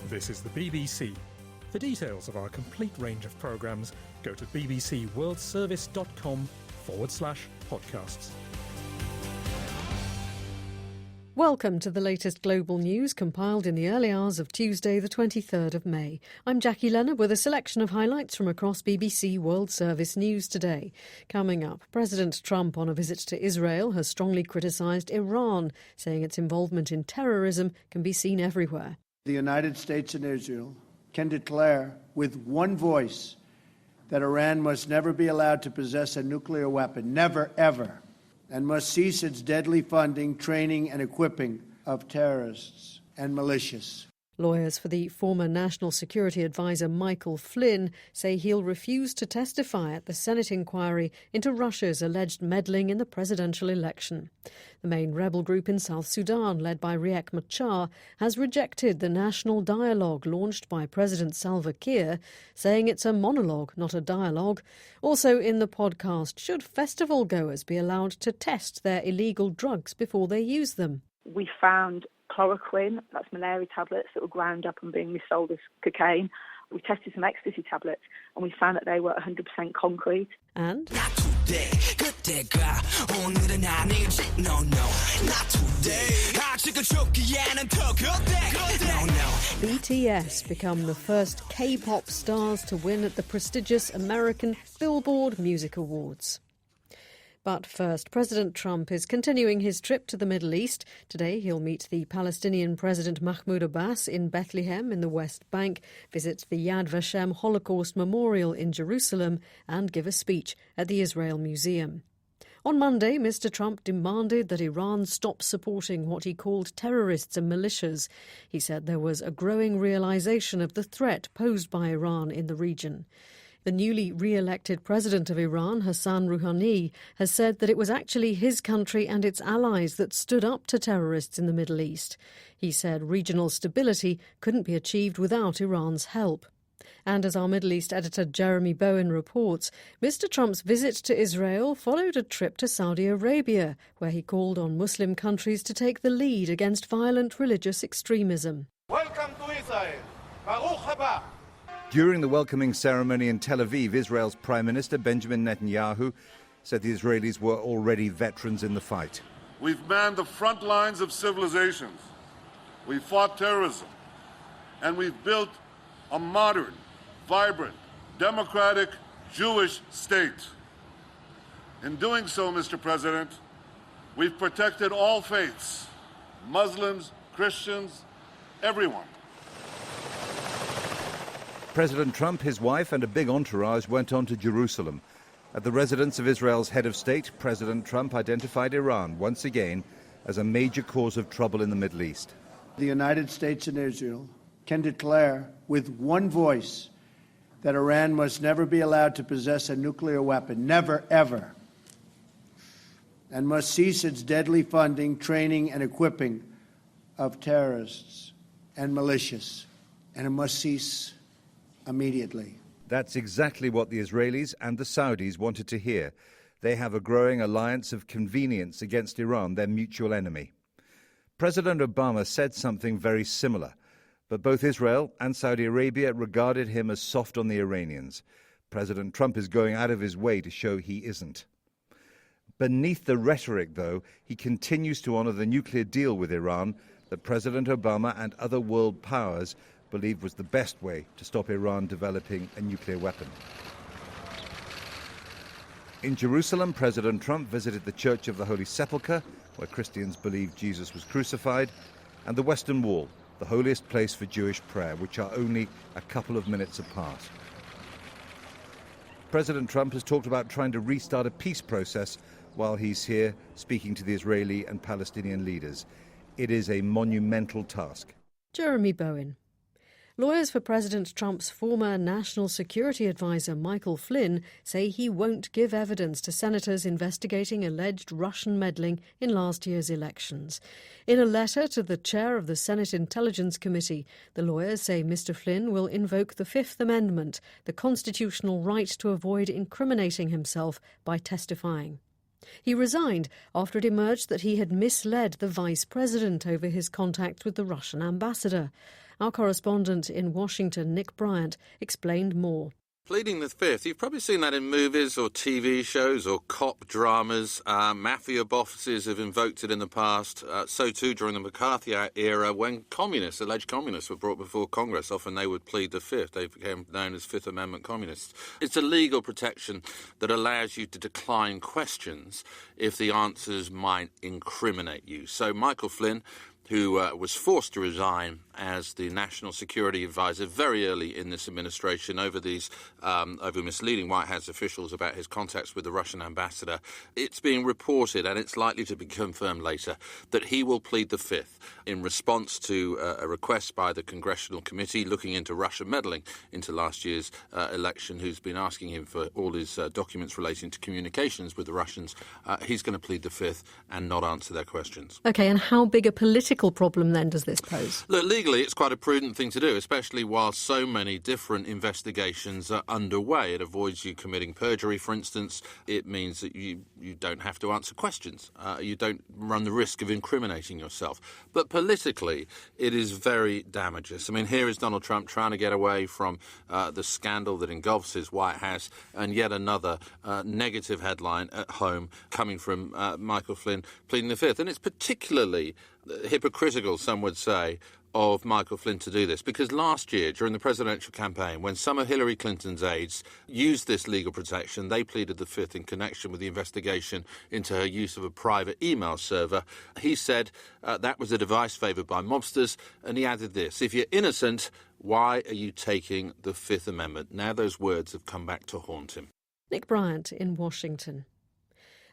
This is the BBC. For details of our complete range of programmes, go to bbcworldservice.com/podcasts. Welcome to the latest global news compiled in the early hours of Tuesday the 23rd of May. I'm Jackie Leonard with a selection of highlights from across BBC World Service News today. Coming up, President Trump on a visit to Israel has strongly criticised Iran, saying its involvement in terrorism can be seen everywhere. The United States and Israel can declare with one voice that Iran must never be allowed to possess a nuclear weapon, never, ever, and must cease its deadly funding, training, and equipping of terrorists and militias. Lawyers for the former National Security Advisor Michael Flynn say he'll refuse to testify at the Senate inquiry into Russia's alleged meddling in the presidential election. The main rebel group in South Sudan, led by Riek Machar, has rejected the national dialogue launched by President Salva Kiir, saying it's a monologue, not a dialogue. Also in the podcast, should festival goers be allowed to test their illegal drugs before they use them? We found chloroquine, that's malaria tablets that were ground up and being resold as cocaine. We tested some ecstasy tablets and we found that they were 100% concrete. And BTS become the first K-pop stars to win at the prestigious American Billboard Music Awards. But first, President Trump is continuing his trip to the Middle East. Today he'll meet the Palestinian President Mahmoud Abbas in Bethlehem in the West Bank, visit the Yad Vashem Holocaust Memorial in Jerusalem and give a speech at the Israel Museum. On Monday, Mr. Trump demanded that Iran stop supporting what he called terrorists and militias. He said there was a growing realization of the threat posed by Iran in the region. The newly re-elected president of Iran, Hassan Rouhani, has said that it was actually his country and its allies that stood up to terrorists in the Middle East. He said regional stability couldn't be achieved without Iran's help. And as our Middle East editor Jeremy Bowen reports, Mr. Trump's visit to Israel followed a trip to Saudi Arabia, where he called on Muslim countries to take the lead against violent religious extremism. Welcome to Israel. Baruch haba. During the welcoming ceremony in Tel Aviv, Israel's Prime Minister Benjamin Netanyahu said the Israelis were already veterans in the fight. We've manned the front lines of civilizations. We've fought terrorism. And we've built a modern, vibrant, democratic Jewish state. In doing so, Mr. President, we've protected all faiths, Muslims, Christians, everyone. President Trump, his wife and a big entourage went on to Jerusalem. At the residence of Israel's head of state, President Trump identified Iran once again as a major cause of trouble in the Middle East. The United States and Israel can declare with one voice that Iran must never be allowed to possess a nuclear weapon, never, ever, and must cease its deadly funding, training, and equipping of terrorists and militias, and it must cease immediately. That's exactly what the Israelis and the Saudis wanted to hear. They have a growing alliance of convenience against Iran, their mutual enemy. President Obama said something very similar, but both Israel and Saudi Arabia regarded him as soft on the Iranians. President Trump is going out of his way to show he isn't. Beneath the rhetoric, though, he continues to honor the nuclear deal with Iran that President Obama and other world powers believed was the best way to stop Iran developing a nuclear weapon. In Jerusalem, President Trump visited the Church of the Holy Sepulchre, where Christians believe Jesus was crucified, and the Western Wall, the holiest place for Jewish prayer, which are only a couple of minutes apart. President Trump has talked about trying to restart a peace process while he's here speaking to the Israeli and Palestinian leaders. It is a monumental task. Jeremy Bowen. Lawyers for President Trump's former National Security Advisor Michael Flynn say he won't give evidence to senators investigating alleged Russian meddling in last year's elections. In a letter to the chair of the Senate Intelligence Committee, the lawyers say Mr. Flynn will invoke the Fifth Amendment, the constitutional right to avoid incriminating himself by testifying. He resigned after it emerged that he had misled the vice president over his contact with the Russian ambassador. Our correspondent in Washington, Nick Bryant, explained more. Pleading the Fifth, you've probably seen that in movies or TV shows or cop dramas. Mafia bosses have invoked it in the past. So too during the McCarthy era when alleged communists were brought before Congress. Often they would plead the Fifth. They became known as Fifth Amendment communists. It's a legal protection that allows you to decline questions if the answers might incriminate you. So Michael Flynn, who was forced to resign as the National Security Advisor very early in this administration over misleading White House officials about his contacts with the Russian ambassador. It's being reported, and it's likely to be confirmed later, that he will plead the Fifth in response to a request by the Congressional Committee looking into Russia meddling into last year's election, who's been asking him for all his documents relating to communications with the Russians. He's going to plead the Fifth and not answer their questions. OK, and how big a political problem then does this pose? Look, legally it's quite a prudent thing to do, especially while so many different investigations are underway. It avoids you committing perjury, for instance. It means that you don't have to answer questions. You don't run the risk of incriminating yourself. But politically, it is very damages. I mean, here is Donald Trump trying to get away from the scandal that engulfs his White House, and yet another negative headline at home coming from Michael Flynn pleading the Fifth. And it's particularly hypocritical, some would say, of Michael Flynn to do this, because last year, during the presidential campaign, when some of Hillary Clinton's aides used this legal protection, they pleaded the Fifth in connection with the investigation into her use of a private email server. He said that was a device favoured by mobsters, and he added this: if you're innocent, why are you taking the Fifth Amendment? Now those words have come back to haunt him. Nick Bryant in Washington.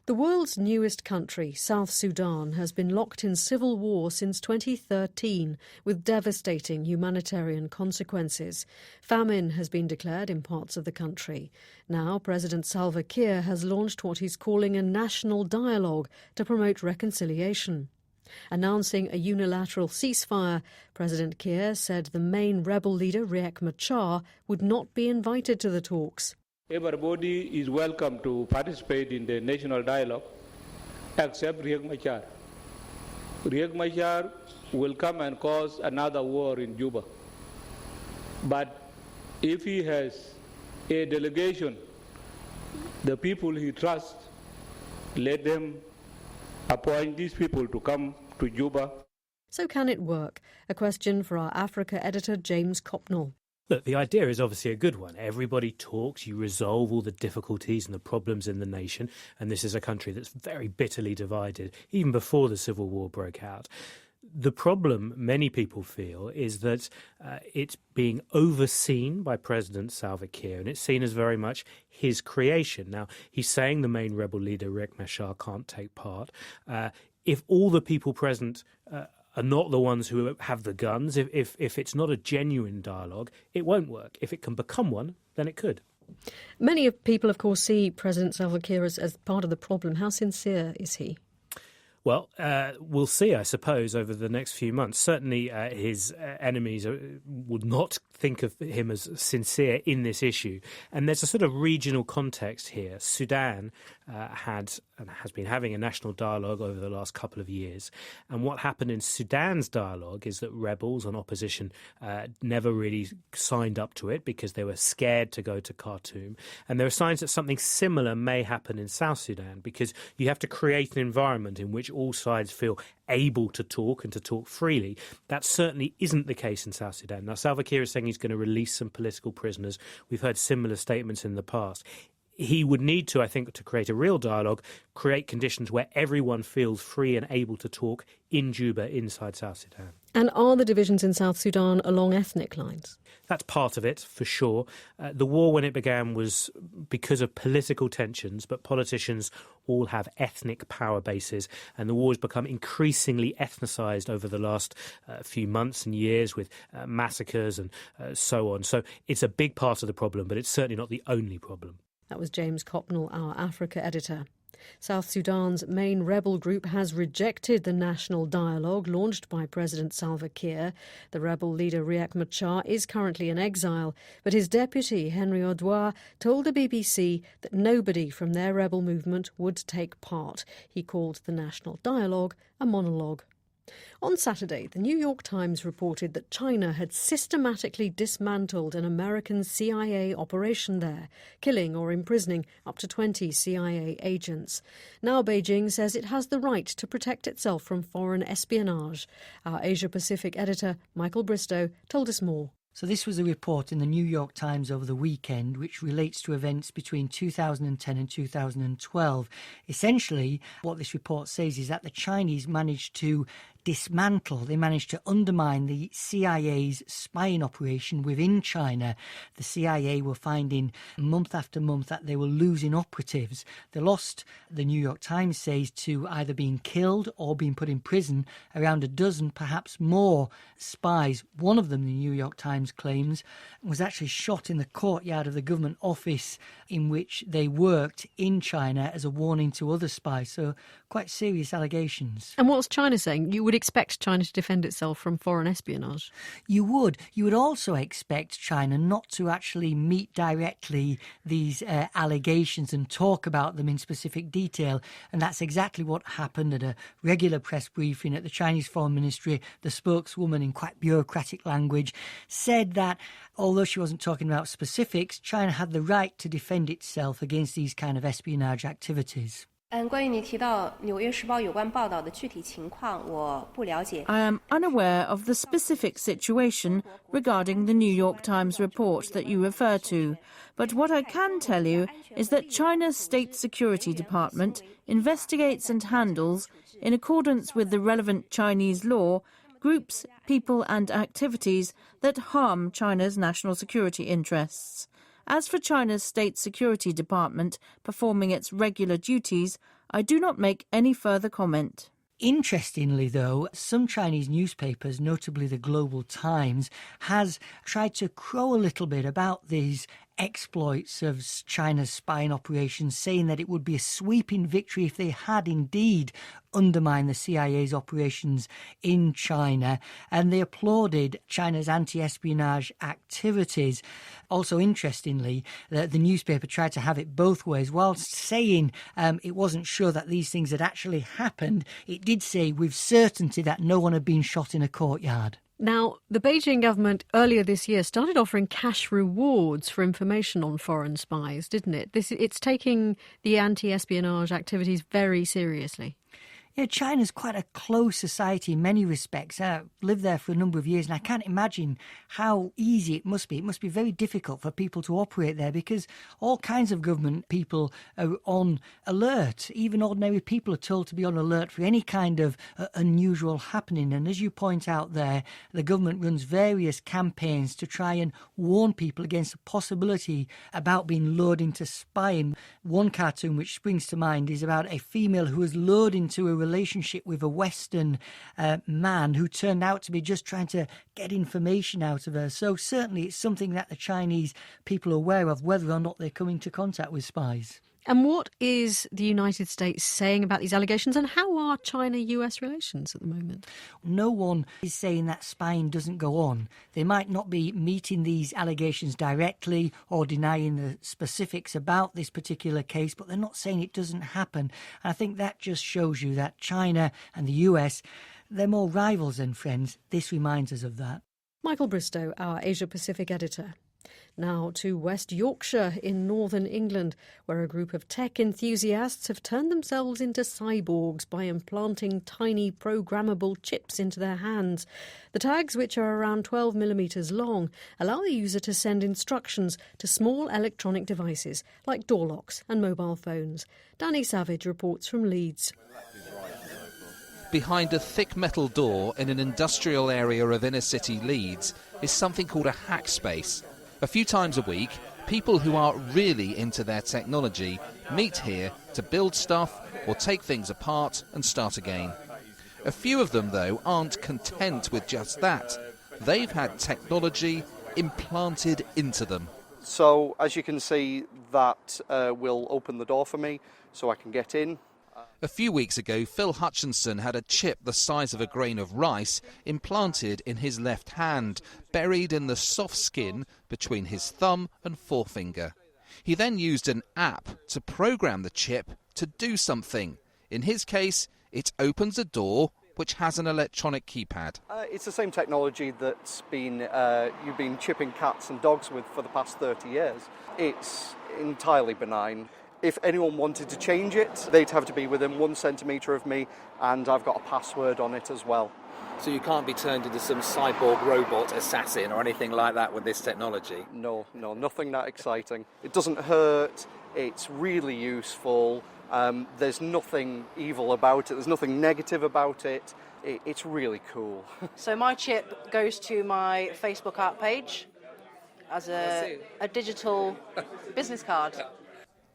The world's newest country, South Sudan, has been locked in civil war since 2013, with devastating humanitarian consequences. Famine has been declared in parts of the country. Now, President Salva Kiir has launched what he's calling a national dialogue to promote reconciliation. Announcing a unilateral ceasefire, President Kiir said the main rebel leader, Riek Machar, would not be invited to the talks. Everybody is welcome to participate in the national dialogue, except Riek Machar. Riek Machar will come and cause another war in Juba. But if he has a delegation, the people he trusts, let them appoint these people to come to Juba. So can it work? A question for our Africa editor, James Copnell. Look, the idea is obviously a good one. Everybody talks, you resolve all the difficulties and the problems in the nation, and this is a country that's very bitterly divided, even before the civil war broke out. The problem, many people feel, is that it's being overseen by President Salva Kiir, and it's seen as very much his creation. Now, he's saying the main rebel leader, Riek Machar, can't take part. If all the people present are not the ones who have the guns, if it's not a genuine dialogue, it won't work. If it can become one, then it could. Many people, of course, see President Salva Kiir as part of the problem. How sincere is he? Well, we'll see, I suppose, over the next few months. Certainly his enemies would not think of him as sincere in this issue. And there's a sort of regional context here. Sudan had and has been having a national dialogue over the last couple of years. And what happened in Sudan's dialogue is that rebels and opposition never really signed up to it because they were scared to go to Khartoum. And there are signs that something similar may happen in South Sudan, because you have to create an environment in which all sides feel able to talk and to talk freely. That certainly isn't the case in South Sudan. Now, Salva Kiir is saying he's going to release some political prisoners. We've heard similar statements in the past. He would need to, I think, to create a real dialogue, create conditions where everyone feels free and able to talk in Juba, inside South Sudan. And are the divisions in South Sudan along ethnic lines? That's part of it, for sure. The war, when it began, was because of political tensions, but politicians all have ethnic power bases, and the war has become increasingly ethnicised over the last few months and years, with massacres and so on. So it's a big part of the problem, but it's certainly not the only problem. That was James Copnell, our Africa editor. South Sudan's main rebel group has rejected the national dialogue launched by President Salva Kiir. The rebel leader Riek Machar is currently in exile, but his deputy, Henry Odua, told the BBC that nobody from their rebel movement would take part. He called the national dialogue a monologue. On Saturday, the New York Times reported that China had systematically dismantled an American CIA operation there, killing or imprisoning up to 20 CIA agents. Now Beijing says it has the right to protect itself from foreign espionage. Our Asia-Pacific editor, Michael Bristow, told us more. So this was a report in the New York Times over the weekend which relates to events between 2010 and 2012. Essentially, what this report says is that the Chinese managed to they managed to undermine the CIA's spying operation within China. The CIA were finding month after month that they were losing operatives. They lost, the New York Times says, to either being killed or being put in prison around a dozen, perhaps more, spies. One of them, the New York Times claims, was actually shot in the courtyard of the government office in which they worked in China as a warning to other spies. So quite serious allegations. And what's China saying? You would expect China to defend itself from foreign espionage. You would. You would also expect China not to actually meet directly these allegations and talk about them in specific detail. And that's exactly what happened at a regular press briefing at the Chinese Foreign Ministry. The spokeswoman, in quite bureaucratic language, said that although she wasn't talking about specifics, China had the right to defend itself against these kind of espionage activities. I am unaware of the specific situation regarding the New York Times report that you refer to, but what I can tell you is that China's State Security Department investigates and handles, in accordance with the relevant Chinese law, groups, people and activities that harm China's national security interests. As for China's State Security Department performing its regular duties, I do not make any further comment. Interestingly, though, some Chinese newspapers, notably the Global Times, has tried to crow a little bit about these exploits of China's spying operations, saying that it would be a sweeping victory if they had indeed undermined the CIA's operations in China, and they applauded China's anti-espionage activities. Also, interestingly, the newspaper tried to have it both ways. Whilst saying it wasn't sure that these things had actually happened, it did say with certainty that no one had been shot in a courtyard. Now, the Beijing government earlier this year started offering cash rewards for information on foreign spies, didn't it? It's taking the anti-espionage activities very seriously. Yeah, China's quite a closed society in many respects. I've lived there for a number of years, and I can't imagine how easy it must be. It must be very difficult for people to operate there because all kinds of government people are on alert. Even ordinary people are told to be on alert for any kind of unusual happening. And as you point out there, the government runs various campaigns to try and warn people against the possibility about being lured into spying. One cartoon which springs to mind is about a female who was lured into a relationship with a Western man who turned out to be just trying to get information out of her. So certainly it's something that the Chinese people are aware of, whether or not they're coming into contact with spies. And what is the United States saying about these allegations, and how are China-US relations at the moment? No one is saying that spying doesn't go on. They might not be meeting these allegations directly or denying the specifics about this particular case, but they're not saying it doesn't happen. And I think that just shows you that China and the US, they're more rivals than friends. This reminds us of that. Michael Bristow, our Asia-Pacific editor. Now to West Yorkshire in northern England, where a group of tech enthusiasts have turned themselves into cyborgs by implanting tiny programmable chips into their hands. The tags, which are around 12 millimetres long, allow the user to send instructions to small electronic devices like door locks and mobile phones. Danny Savage reports from Leeds. Behind a thick metal door in an industrial area of inner city Leeds is something called a hack space. A few times a week, people who are really into their technology meet here to build stuff or take things apart and start again. A few of them, though, aren't content with just that. They've had technology implanted into them. So, as you can see, that will open the door for me so I can get in. A few weeks ago, Phil Hutchinson had a chip the size of a grain of rice implanted in his left hand, buried in the soft skin between his thumb and forefinger. He then used an app to program the chip to do something. In his case, it opens a door which has an electronic keypad. It's the same technology that's you've been chipping cats and dogs with for the past 30 years. It's entirely benign. If anyone wanted to change it, they'd have to be within 1 centimetre of me, and I've got a password on it as well. So you can't be turned into some cyborg robot assassin or anything like that with this technology? No, nothing that exciting. It doesn't hurt, it's really useful, there's nothing evil about it, there's nothing negative about it. It's really cool. So my chip goes to my Facebook art page as a digital business card.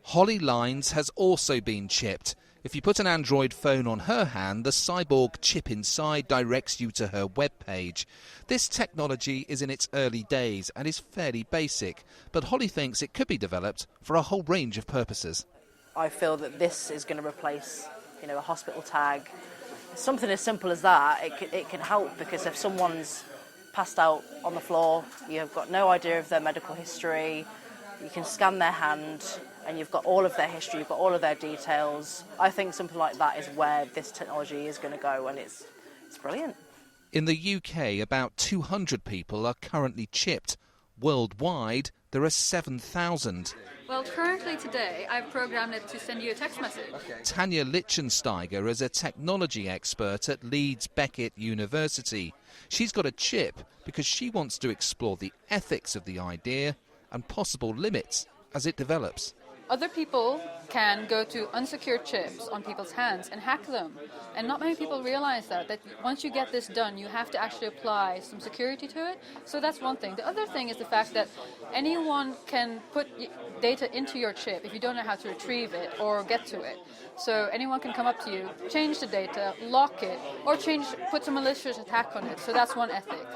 Holly Lines has also been chipped. If you put an Android phone on her hand, the cyborg chip inside directs you to her web page. This technology is in its early days and is fairly basic, but Holly thinks it could be developed for a whole range of purposes. I feel that this is going to replace, a hospital tag. Something as simple as that, it can help, because if someone's passed out on the floor, you've got no idea of their medical history, you can scan their hand, and you've got all of their history, you've got all of their details. I think something like that is where this technology is going to go, and it's brilliant. In the UK, about 200 people are currently chipped. Worldwide, there are 7,000. Well, currently today, I've programmed it to send you a text message. Tanya Lichtensteiger is a technology expert at Leeds Beckett University. She's got a chip because she wants to explore the ethics of the idea and possible limits as it develops. Other people can go to unsecured chips on people's hands and hack them. And not many people realize that once you get this done, you have to actually apply some security to it. So that's one thing. The other thing is the fact that anyone can put data into your chip if you don't know how to retrieve it or get to it. So anyone can come up to you, change the data, lock it, or put some malicious attack on it. So that's one ethic.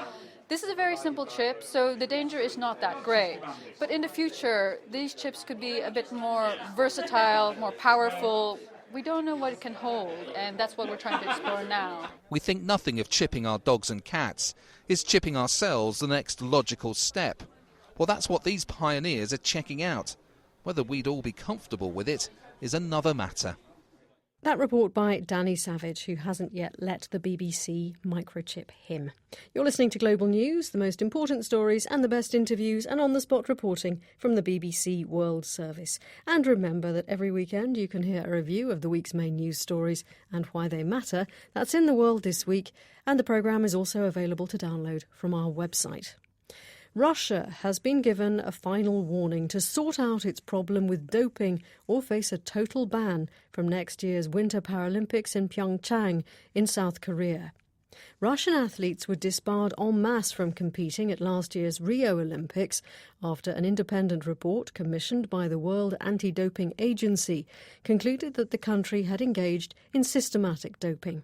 This is a very simple chip, so the danger is not that great. But in the future, these chips could be a bit more versatile, more powerful. We don't know what it can hold, and that's what we're trying to explore now. We think nothing of chipping our dogs and cats. Is chipping ourselves the next logical step? Well, that's what these pioneers are checking out. Whether we'd all be comfortable with it is another matter. That report by Danny Savage, who hasn't yet let the BBC microchip him. You're listening to Global News, the most important stories and the best interviews and on-the-spot reporting from the BBC World Service. And remember that every weekend you can hear a review of the week's main news stories and why they matter. That's in the world this week, and the programme is also available to download from our website. Russia has been given a final warning to sort out its problem with doping or face a total ban from next year's Winter Paralympics in Pyeongchang in South Korea. Russian athletes were disbarred en masse from competing at last year's Rio Olympics after an independent report commissioned by the World Anti-Doping Agency concluded that the country had engaged in systematic doping.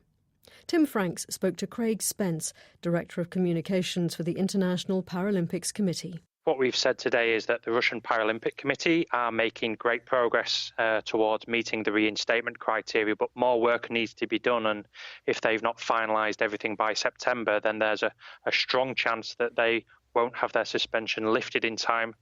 Tim Franks spoke to Craig Spence, Director of Communications for the International Paralympics Committee. What we've said today is that the Russian Paralympic Committee are making great progress towards meeting the reinstatement criteria, but more work needs to be done. And if they've not finalised everything by September, then there's a strong chance that they won't have their suspension lifted in time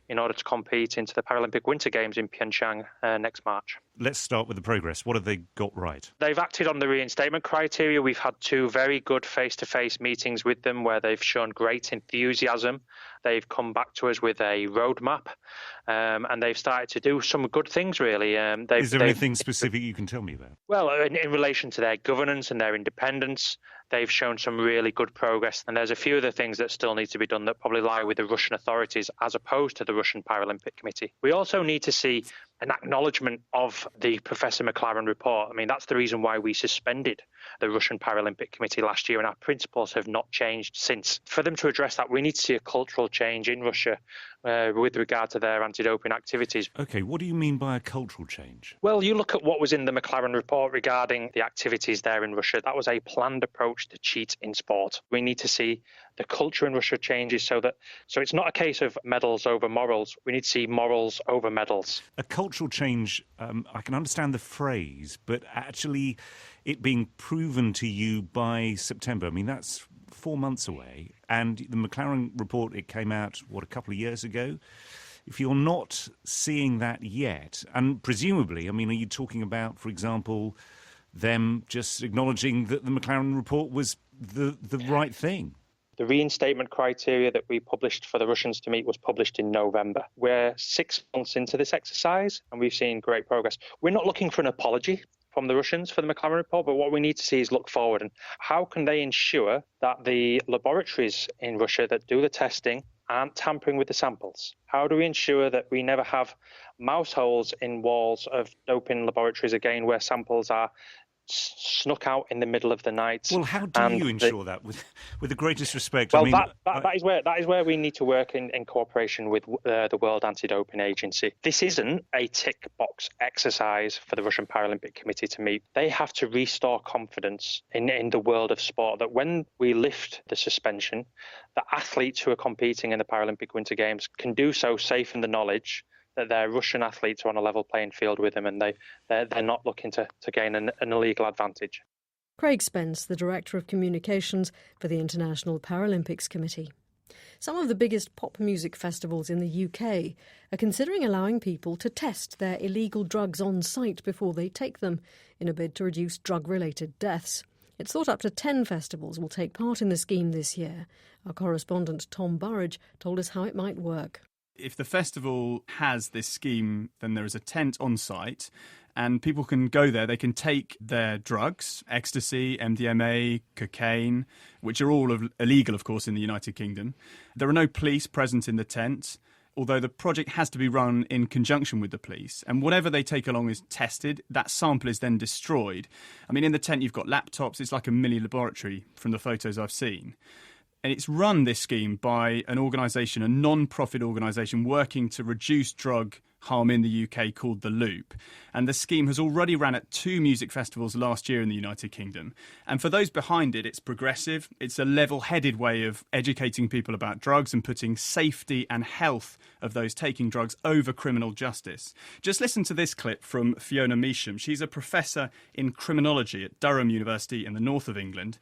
in order to compete into the Paralympic Winter Games in Pyeongchang next March. Let's start with the progress. What have they got right? They've acted on the reinstatement criteria. We've had 2 very good face-to-face meetings with them where they've shown great enthusiasm. They've come back to us with a roadmap and they've started to do some good things, really. Is there anything specific you can tell me about? Well, in relation to their governance and their independence, they've shown some really good progress. And there's a few other things that still need to be done that probably lie with the Russian authorities as opposed to the Russian Paralympic Committee. We also need to see an acknowledgement of the Professor McLaren report. I mean, that's the reason why we suspended the Russian Paralympic Committee last year, and our principles have not changed since. For them to address that, we need to see a cultural change in Russia with regard to their anti-doping activities. OK, what do you mean by a cultural change? Well, you look at what was in the McLaren report regarding the activities there in Russia. That was a planned approach to cheat in sport. We need to see the culture in Russia changes so it's not a case of medals over morals. We need to see morals over medals. A cultural change, I can understand the phrase, but actually it being proven to you by September, I mean, that's 4 months away. And the McLaren report, it came out, a couple of years ago? If you're not seeing that yet, and presumably, I mean, are you talking about, for example, them just acknowledging that the McLaren report was the right thing. The reinstatement criteria that we published for the Russians to meet was published in November. We're 6 months into this exercise and we've seen great progress. We're not looking for an apology from the Russians for the McLaren report, but what we need to see is look forward and how can they ensure that the laboratories in Russia that do the testing aren't tampering with the samples? How do we ensure that we never have mouse holes in walls of doping laboratories again where samples are snuck out in the middle of the night? Well, how do you ensure that? With the greatest respect, well, I mean, that is where we need to work in cooperation with the World Anti-Doping Agency. This isn't a tick box exercise for the Russian Paralympic Committee to meet. They have to restore confidence in the world of sport. That when we lift the suspension, the athletes who are competing in the Paralympic Winter Games can do so safe in the knowledge that their Russian athletes are on a level playing field with them and they're not looking to gain an illegal advantage. Craig Spence, the Director of Communications for the International Paralympics Committee. Some of the biggest pop music festivals in the UK are considering allowing people to test their illegal drugs on site before they take them in a bid to reduce drug-related deaths. It's thought up to 10 festivals will take part in the scheme this year. Our correspondent Tom Burridge told us how it might work. If the festival has this scheme, then there is a tent on site and people can go there. They can take their drugs, ecstasy, MDMA, cocaine, which are all illegal, of course, in the United Kingdom. There are no police present in the tent, although the project has to be run in conjunction with the police. And whatever they take along is tested. That sample is then destroyed. I mean, in the tent, you've got laptops. It's like a mini laboratory from the photos I've seen. And it's run, this scheme, by an organisation, a non-profit organisation working to reduce drug harm in the UK called The Loop. And the scheme has already ran at 2 music festivals last year in the United Kingdom. And for those behind it, it's progressive. It's a level-headed way of educating people about drugs and putting safety and health of those taking drugs over criminal justice. Just listen to this clip from Fiona Measham. She's a professor in criminology at Durham University in the north of England.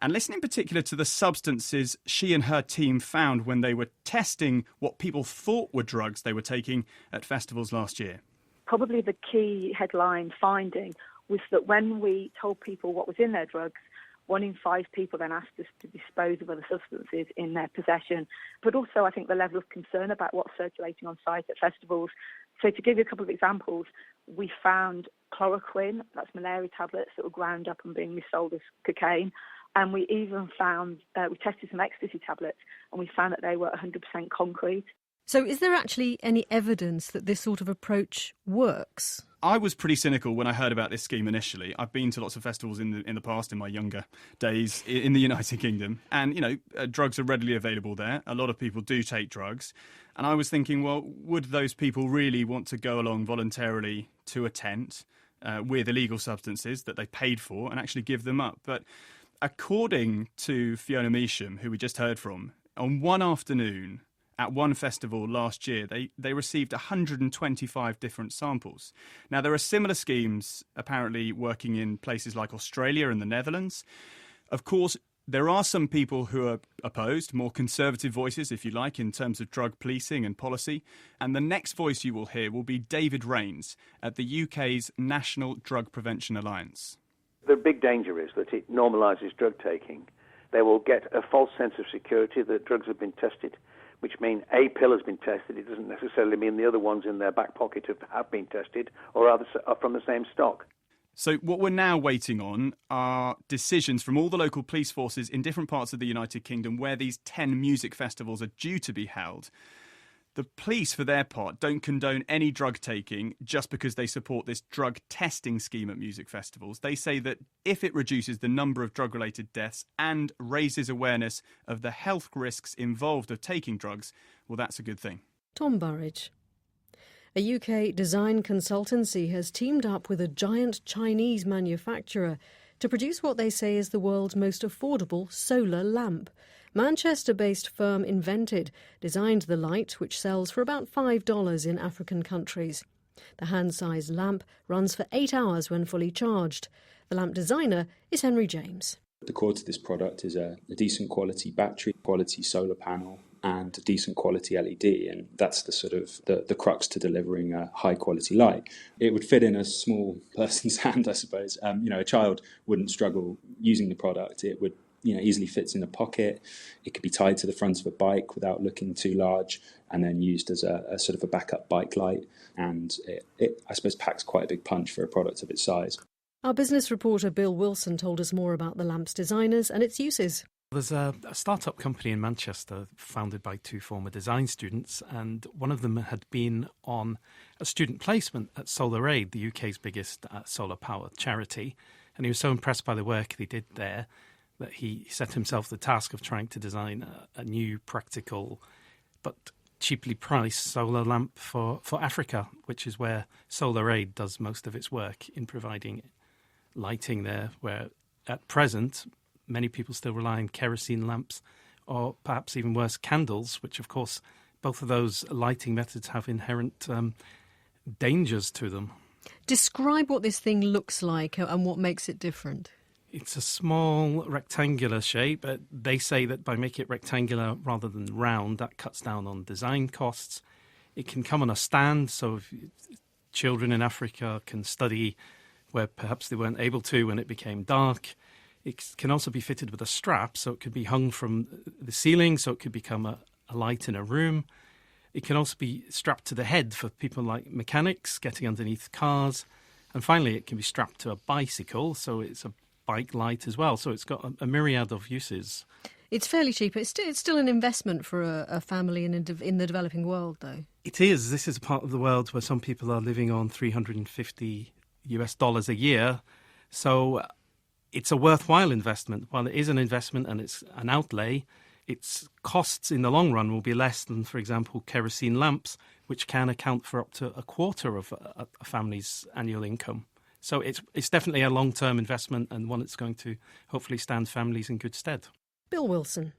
And listen in particular to the substances she and her team found when they were testing what people thought were drugs they were taking at festivals last year. Probably the key headline finding was that when we told people what was in their drugs, 1 in 5 people then asked us to dispose of other substances in their possession. But also, I think, the level of concern about what's circulating on site at festivals. So to give you a couple of examples, we found chloroquine, that's malaria tablets that were ground up and being resold as cocaine. And we even found, we tested some ecstasy tablets and we found that they were 100% concrete. So is there actually any evidence that this sort of approach works? I was pretty cynical when I heard about this scheme initially. I've been to lots of festivals in the past, in my younger days, in the United Kingdom. And, drugs are readily available there. A lot of people do take drugs. And I was thinking, well, would those people really want to go along voluntarily to a tent with illegal substances that they paid for and actually give them up? But according to Fiona Measham, who we just heard from, on one afternoon at one festival last year, they received 125 different samples. Now, there are similar schemes apparently working in places like Australia and the Netherlands. Of course, there are some people who are opposed, more conservative voices, if you like, in terms of drug policing and policy. And the next voice you will hear will be David Rains at the UK's National Drug Prevention Alliance. The big danger is that it normalises drug taking. They will get a false sense of security that drugs have been tested, which means a pill has been tested. It doesn't necessarily mean the other ones in their back pocket have been tested or are from the same stock. So what we're now waiting on are decisions from all the local police forces in different parts of the United Kingdom where these 10 music festivals are due to be held. The police, for their part, don't condone any drug taking just because they support this drug testing scheme at music festivals. They say that if it reduces the number of drug-related deaths and raises awareness of the health risks involved of taking drugs, well, that's a good thing. Tom Burridge. A UK design consultancy has teamed up with a giant Chinese manufacturer to produce what they say is the world's most affordable solar lamp. Manchester-based firm Invented designed the light, which sells for about $5 in African countries. The hand-sized lamp runs for 8 hours when fully charged. The lamp designer is Henry James. The core to this product is a decent quality battery, quality solar panel, and a decent quality LED, and that's the sort of the crux to delivering a high quality light. It would fit in a small person's hand, I suppose. A child wouldn't struggle using the product. It would easily fits in a pocket. It could be tied to the front of a bike without looking too large, and then used as a sort of a backup bike light. And it I suppose, packs quite a big punch for a product of its size. Our business reporter Bill Wilson told us more about the lamp's designers and its uses. There's a start-up company in Manchester founded by two former design students, and one of them had been on a student placement at Solar Aid, the UK's biggest solar power charity. And he was so impressed by the work they did there that he set himself the task of trying to design a new, practical, but cheaply priced solar lamp for Africa, which is where Solar Aid does most of its work in providing lighting there, where at present many people still rely on kerosene lamps or perhaps even worse, candles, which of course both of those lighting methods have inherent dangers to them. Describe what this thing looks like and what makes it different. It's a small rectangular shape. They say that by making it rectangular rather than round, that cuts down on design costs. It can come on a stand, so if children in Africa can study where perhaps they weren't able to when it became dark. It can also be fitted with a strap, so it could be hung from the ceiling, so it could become a light in a room. It can also be strapped to the head for people like mechanics getting underneath cars. And finally, it can be strapped to a bicycle, so it's a bike light as well. So it's got a myriad of uses. It's fairly cheap. It's still an investment for a family in the developing world, though. It is. This is a part of the world where some people are living on $350 a year. So it's a worthwhile investment. While it is an investment and it's an outlay, its costs in the long run will be less than, for example, kerosene lamps, which can account for up to a quarter of a family's annual income. So it's definitely a long-term investment and one that's going to hopefully stand families in good stead. Bill Wilson.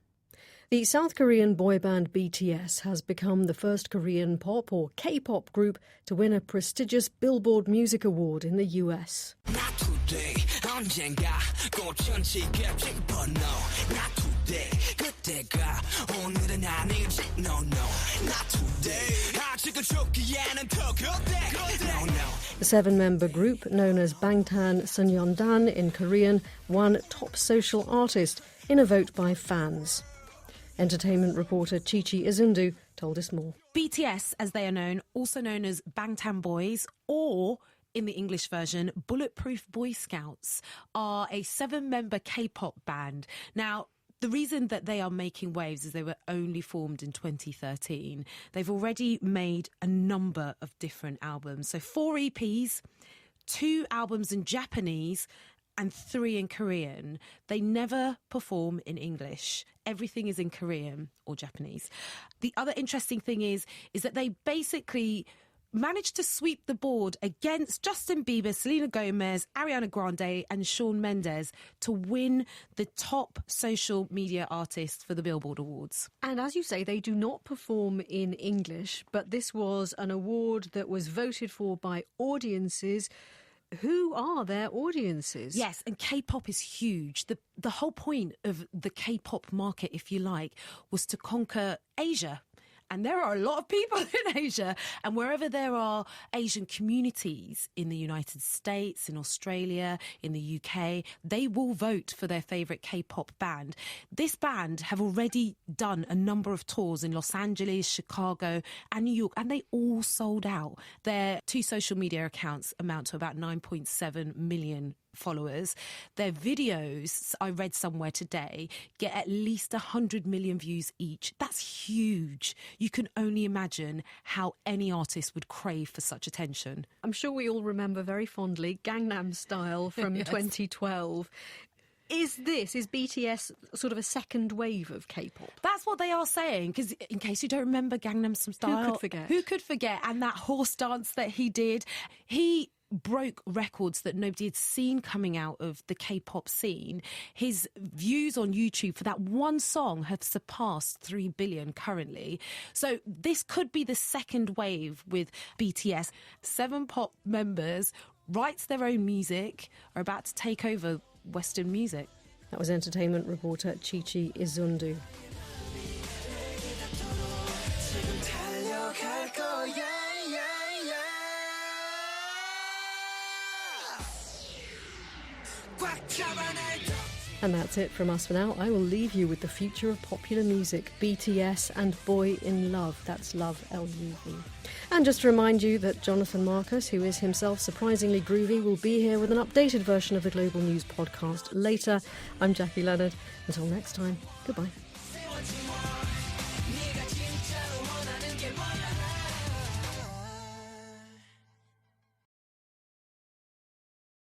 The South Korean boy band BTS has become the first Korean pop or K-pop group to win a prestigious Billboard Music Award in the US. The seven-member group, known as Bangtan Sonyeondan in Korean, won Top Social Artist in a vote by fans. Entertainment reporter Chichi Izundu told us more. BTS, as they are known, also known as Bangtan Boys, or in the English version, Bulletproof Boy Scouts, are a seven-member K-pop band. Now, the reason that they are making waves is they were only formed in 2013. They've already made a number of different albums. So 4 EPs, 2 albums in Japanese, and 3 in Korean. They never perform in English. Everything is in Korean or Japanese. The other interesting thing is that they basically managed to sweep the board against Justin Bieber, Selena Gomez, Ariana Grande and Shawn Mendes to win the top social media artist for the Billboard Awards. And as you say, they do not perform in English, but this was an award that was voted for by audiences. Who are their audiences? Yes, and K-pop is huge. The whole point of the K-pop market, if you like, was to conquer Asia. And there are a lot of people in Asia. And wherever there are Asian communities in the United States, in Australia, in the UK, they will vote for their favourite K-pop band. This band have already done a number of tours in Los Angeles, Chicago and New York, and they all sold out. Their 2 social media accounts amount to about 9.7 million followers. Their videos, I read somewhere today, get at least 100 million views each. That's huge. You can only imagine how any artist would crave for such attention. I'm sure we all remember very fondly Gangnam Style from Yes. 2012. Is BTS sort of a second wave of K-pop? That's what they are saying, because in case you don't remember Gangnam Style... Who could forget? Who could forget? And that horse dance that he did. He broke records that nobody had seen coming out of the K-pop scene. His views on YouTube for that one song have surpassed 3 billion currently. So this could be the second wave with BTS. 7 pop members, writes their own music, are about to take over Western music. That was entertainment reporter Chichi Izundu. And that's it from us for now. I will leave you with the future of popular music, BTS and Boy in Love. That's Love, L-U-V. And just to remind you that Jonathan Marcus, who is himself surprisingly groovy, will be here with an updated version of the Global News podcast later. I'm Jackie Leonard. Until next time, goodbye.